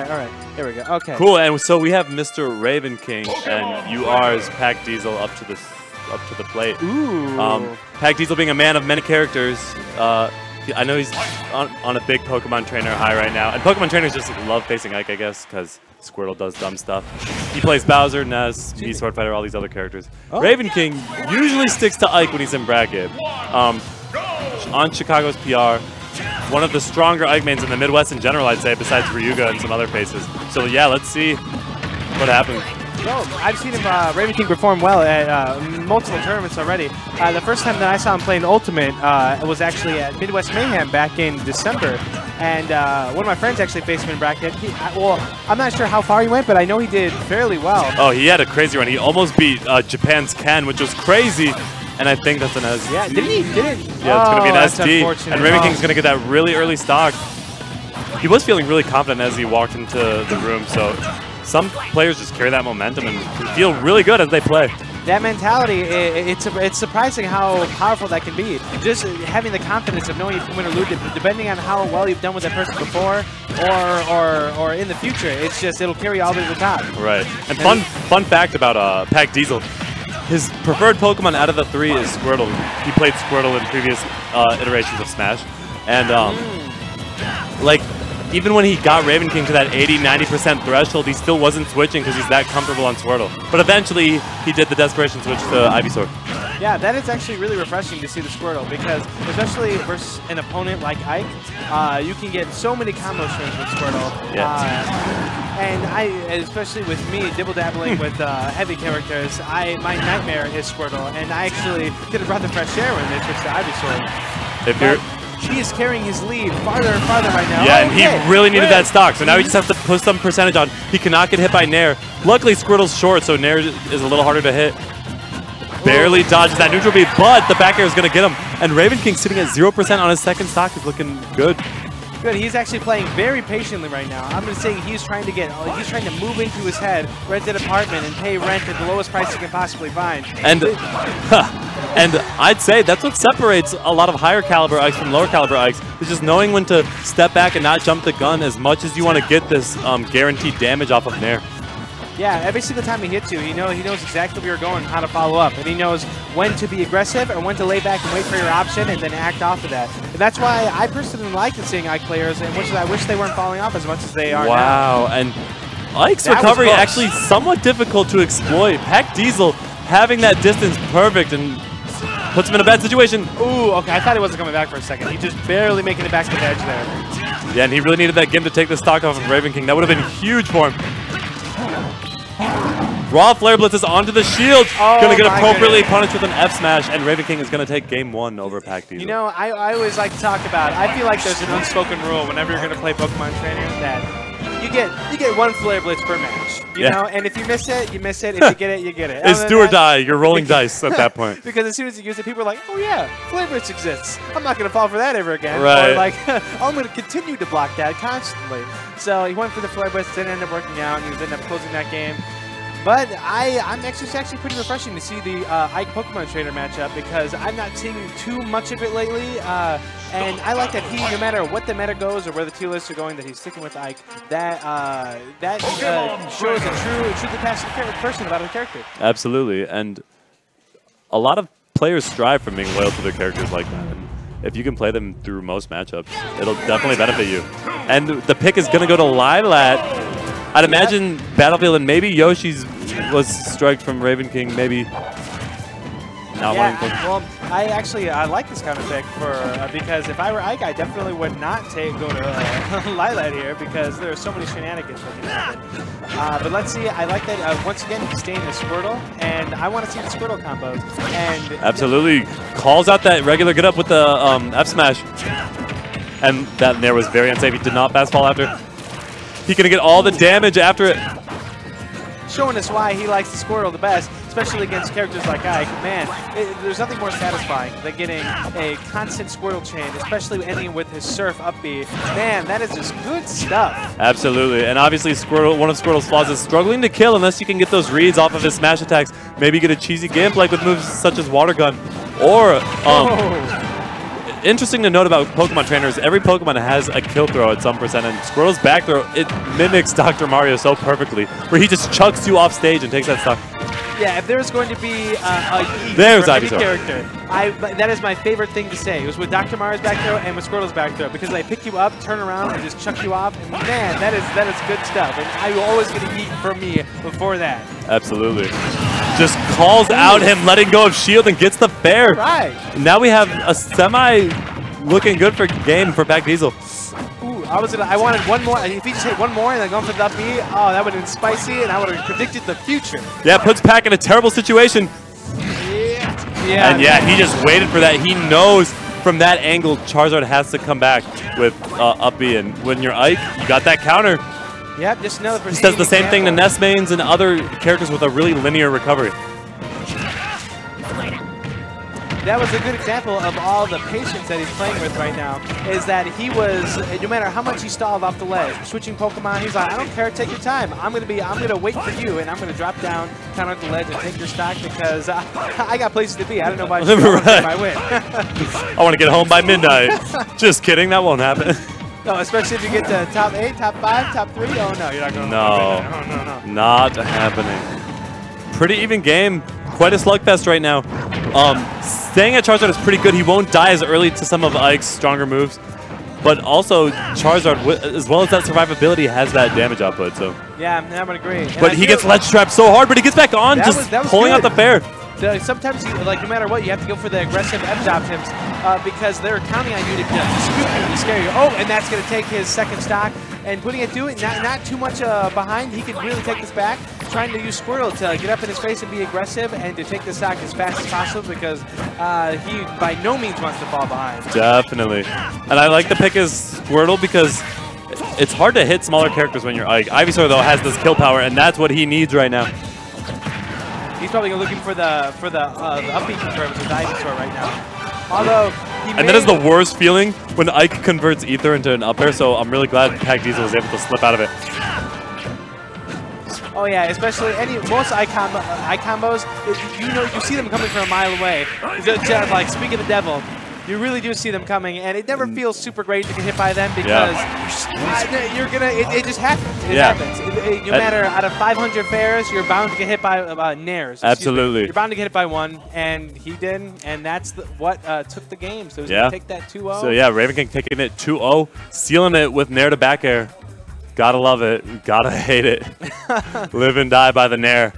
All right. Here we go. Okay. Cool. And so we have Mr. Ravenking and UR's PAC Diesel up to the plate. Ooh. PAC Diesel being a man of many characters. I know he's on a big Pokemon trainer high right now. And Pokemon trainers just love facing Ike, I guess, because Squirtle does dumb stuff. He plays Bowser, Ness, Sword Fighter, all these other characters. Oh. Ravenking usually sticks to Ike when he's in bracket. On Chicago's PR, one of the stronger Ike mains in the Midwest in general, I'd say, besides Ryuga and some other faces. So yeah, let's see what happens. No, I've seen him, Ravenking perform well at multiple tournaments already. The first time that I saw him playing Ultimate was actually at Midwest Mayhem back in December. And one of my friends actually faced him in bracket. Well, I'm not sure how far he went, but I know he did fairly well. Oh, he had a crazy run. He almost beat Japan's Ken, which was crazy. And I think that's an SD. Yeah, did he? Did it? Yeah, it's going to be an that's SD. And Ravenking's going to get that really early stock. He was feeling really confident as he walked into the room, so some players just carry that momentum and feel really good as they play. That mentality, it's surprising how powerful that can be. Just having the confidence of knowing you can win or lose, depending on how well you've done with that person before or in the future. It's just, it'll carry you all the way to the top. Right. And fun fact about PAC Diesel, his preferred Pokemon out of the 3 is Squirtle. He played Squirtle in previous iterations of Smash. And like, even when he got Ravenking to that 80–90% threshold, he still wasn't switching because he's that comfortable on Squirtle. But eventually, he did the desperation switch to Ivysaur. Yeah, that is actually really refreshing to see the Squirtle because, especially versus an opponent like Ike, you can get so many combo strings with Squirtle. Yeah. And especially with me, dibble-dabbling with heavy characters, my nightmare is Squirtle, and I actually did a breath of fresh air when they switched to Ivysaur. If you're... He is carrying his lead farther and farther right now. Yeah, and he really needed that stock, so now he just has to put some percentage on. He cannot get hit by Nair. Luckily, Squirtle's short, so Nair is a little harder to hit. Barely dodges that neutral beat, but the back air is going to get him. And Ravenking sitting at 0% on his second stock is looking good. Good. He's actually playing very patiently right now. I'm just saying he's trying to move into his head, rent an apartment, and pay rent at the lowest price he can possibly find. And and I'd say that's what separates a lot of higher caliber Ikes from lower caliber Ikes. Is just knowing when to step back and not jump the gun as much as you want to get this guaranteed damage off of Nair. Yeah, every single time he hits you, he knows exactly where you're going, how to follow up, and he knows when to be aggressive and when to lay back and wait for your option and then act off of that. And that's why I personally like seeing Ike players, and I wish they weren't falling off as much as they are now. Wow, and Ike's recovery actually somewhat difficult to exploit. PAC Diesel having that distance perfect and puts him in a bad situation. Ooh, okay, I thought he wasn't coming back for a second. He just barely making it back to the edge there. Yeah, and he really needed that Gim to take the stock off of Ravenking. That would have been huge for him. Raw Flare Blitz is onto the shield. Going to get appropriately punished with an F Smash, and Ravenking is going to take game 1 over PAC Diesel. You know, I always like to talk about, I feel like there's an unspoken rule whenever you're going to play Pokemon Trainer that you get 1 Flare Blitz per match. You know, and if you miss it, you miss it. If you get it, you get it. It's do or die. You're rolling dice at that point. Because as soon as you use it, people are like, oh yeah, Flare Blitz exists. I'm not going to fall for that ever again. Right. Or like, I'm going to continue to block that constantly. So he went for the Flare Blitz, didn't end up working out, and he was ended up closing that game. But it's actually pretty refreshing to see the Ike Pokemon Trainer matchup because I'm not seeing too much of it lately. And I like that he, no matter what the meta goes or where the tier lists are going, that he's sticking with Ike. That shows a truly passionate person about a character. Absolutely. And a lot of players strive from being loyal to their characters like that. And if you can play them through most matchups, it'll definitely benefit you. And the pick is going to go to Lilat. I'd imagine Battlefield and maybe Yoshi's was striked from Ravenking, maybe not wanting to. Well, I like this kind of pick because if I were Ike, I definitely would not go to Lilat here because there are so many shenanigans that can happen. But let's see. I like that once again he's staying the Squirtle, and I want to see the Squirtle combos. And absolutely calls out that regular get up with the F smash, and that Nair was very unsafe. He did not fast fall after. He's going to get all the damage after it. Showing us why he likes the Squirtle the best, especially against characters like Ike. Man, there's nothing more satisfying than getting a constant Squirtle chain, especially ending with his Surf up B. Man, that is just good stuff. Absolutely, and obviously one of Squirtle's flaws is struggling to kill unless you can get those reads off of his smash attacks. Maybe get a cheesy gimp like with moves such as Water Gun, or interesting to note about Pokemon trainers, every Pokemon has a kill throw at some percent, and Squirtle's back throw, it mimics Dr. Mario so perfectly, where he just chucks you off stage and takes that stock. Yeah, if there was going to be a yeet There's for any Ivysaur. character, that is my favorite thing to say. It was with Dr. Mario's back throw and with Squirtle's back throw, because they pick you up, turn around, and just chuck you off. And man, that is good stuff. And I will always get a yeet from me before that. Absolutely. Just calls out him letting go of shield and gets the fair. Right. Now we have a semi looking good for game for PAC Diesel. Ooh, I wanted one more. If he just hit one more and then going for the up B, oh, that would have been spicy, and I would have predicted the future. Yeah, puts PAC in a terrible situation. Yeah. And yeah, he just waited for that. He knows from that angle Charizard has to come back with up B, and when you're Ike, you got that counter. Yep, just another. He does the same thing to Nestmanes and other characters with a really linear recovery. That was a good example of all the patience that he's playing with right now, is that he was, no matter how much he stalled off the ledge, switching Pokemon, he's like, I don't care, take your time. I'm gonna wait for you, and I'm gonna drop down, counter the ledge, and take your stock, because I got places to be. I don't know about you, Right. I win. I want to get home by midnight. Just kidding, that won't happen. No, especially if you get to top 8, top 5, top 3. Oh no, you're not going. No, no. Not happening. Pretty even game. Quite a slugfest right now. Staying at Charizard is pretty good. He won't die as early to some of Ike's stronger moves. But also, Charizard, as well as that survivability, has that damage output. So yeah, I would agree. And but he gets ledge trapped so hard, but he gets back on, that was pulling out the fair. Sometimes, like, no matter what, you have to go for the aggressive edge options because they're counting on you to scoop you and scare you. Oh, and that's going to take his second stock. And putting it to it, not too much behind, he can really take this back. Trying to use Squirtle to get up in his face and be aggressive and to take the stock as fast as possible, because he by no means wants to fall behind. Definitely. And I like the pick as Squirtle because it's hard to hit smaller characters when you're Ike. Ivysaur, though, has this kill power, and that's what he needs right now. He's probably looking for the up B confirms with Ivysaur right now. Although and that is the worst feeling when Ike converts Ether into an up air, so I'm really glad PAC Diesel was able to slip out of it. Oh yeah, especially most eye combos, you see them coming from a mile away. Just like, speak of the devil, you really do see them coming, and it never feels super great to get hit by them because it just happens. It happens. No matter out of 500 fairs, you're bound to get hit by Nairs. Absolutely. You're bound to get hit by one, and he did, and that's what took the game. So he's going to take that 2-0. So yeah, Ravenking taking it 2-0, sealing it with Nair to back air. Gotta love it. Gotta hate it. Live and die by the Nair.